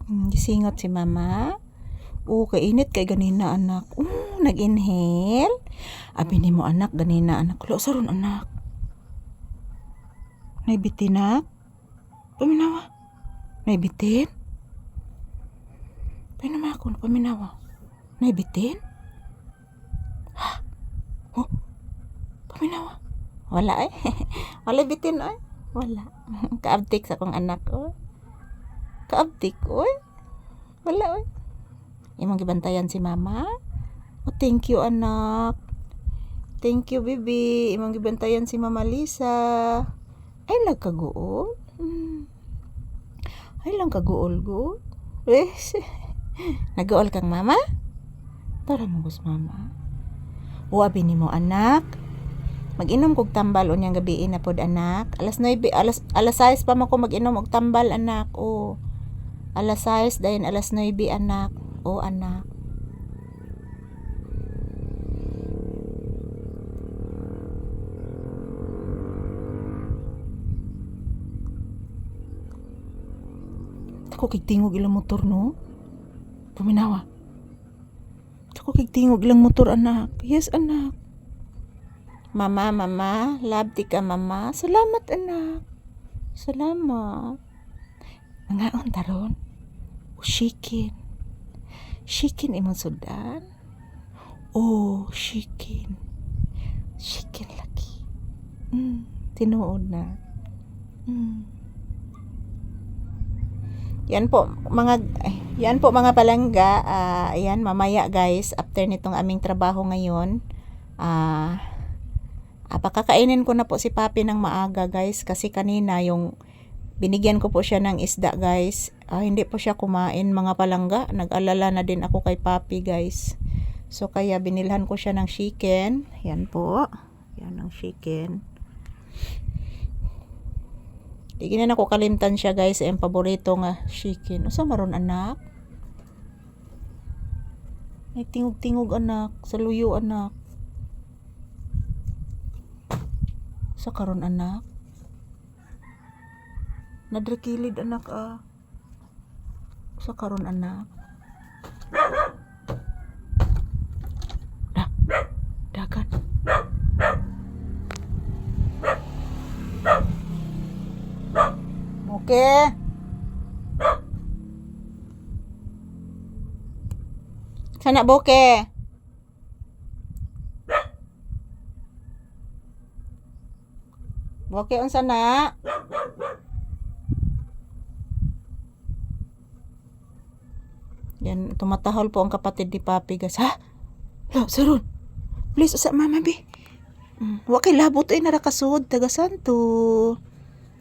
Gisingot si mama. Kainit kay ganina anak. Nag-inhale. Abi ni mo anak ganina anak. Kulo saron anak. Naibitin na? Paminawa. Naibitin? Paminawa ako na paminawa. Naibitin? Ha? Paminawa. Wala Wala bitin Wala. Kaabtik sa akong anak Kaabtik Wala Imong gibantayan si mama. Thank you anak. Thank you baby. Imong gibantayan si Mama Lisa. Ay lang kaguol. Ay lang kaguol go. Nagaol kang mama? Tara mo bus mama. Abi ni mo anak. Mag-inom kog tambal unyang gabi na pod anak. Alas 9 alas 6 pa man ko mag-inom og tambal anak. Alas 6 dayon alas 9 anak. Anak. Ako kigtingog ilang motor no? Paminawa. Ako kigtingog ilang motor anak. Yes anak. Mama, love ti ka mama. Salamat anak. Salamat. Ngaon taron. Chicken. Chicken imong sudan. Chicken. Chicken lagi. Tinuod na. Yan po mga palangga. Ayan mamaya guys after nitong aming trabaho ngayon. Pakakainin ko na po si Papi ng maaga guys kasi kanina yung binigyan ko po siya ng isda guys. Hindi po siya kumain mga palangga. Nag-alala na din ako kay Papi guys. So kaya binilhan ko siya ng chicken. Yan po. Yan ang chicken. Di na ako kalimtan siya guys. Ang paborito nga chicken. Usa maron anak? Ay tingog-tingog anak. Sa luyo anak. Sa karon anak? Nadrakilid anak Sa karon anak? Dagan. Okay. Sana boke. Boke unsa na? Yan, tumatahol po ang kapatid ni Papi guys. Ha? Sarun. Please, usa mama bi. Wa kay labot narakasud taga santo.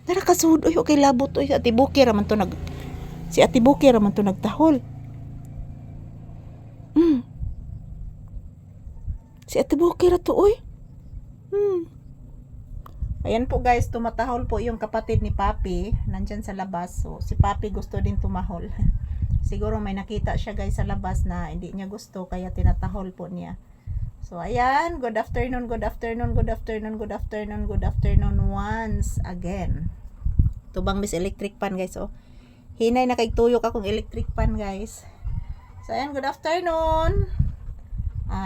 Narakasud okay labot si Ate Buki ra man to nagtahol. Si Ate Buki ra to Ayan po guys, tumatahol po yung kapatid ni Papi. Nandyan sa labas. So, si Papi gusto din tumahol. Siguro may nakita siya guys sa labas na hindi niya gusto kaya tinatahol po niya. So ayan, good afternoon once again. Tubang mis electric pan guys Hinay na kay tuyok akong electric pan guys. So ayan, good afternoon.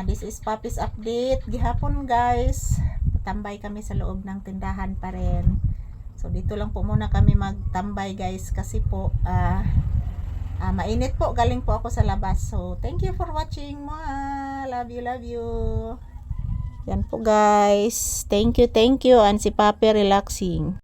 This is Papi's update. Gihapon guys, tambay kami sa loob ng tindahan pa rin. So dito lang po muna kami magtambay guys kasi po mainit po, galing po ako sa labas. So, thank you for watching mo. Love you. Yan po guys. Thank you. And si Papi relaxing.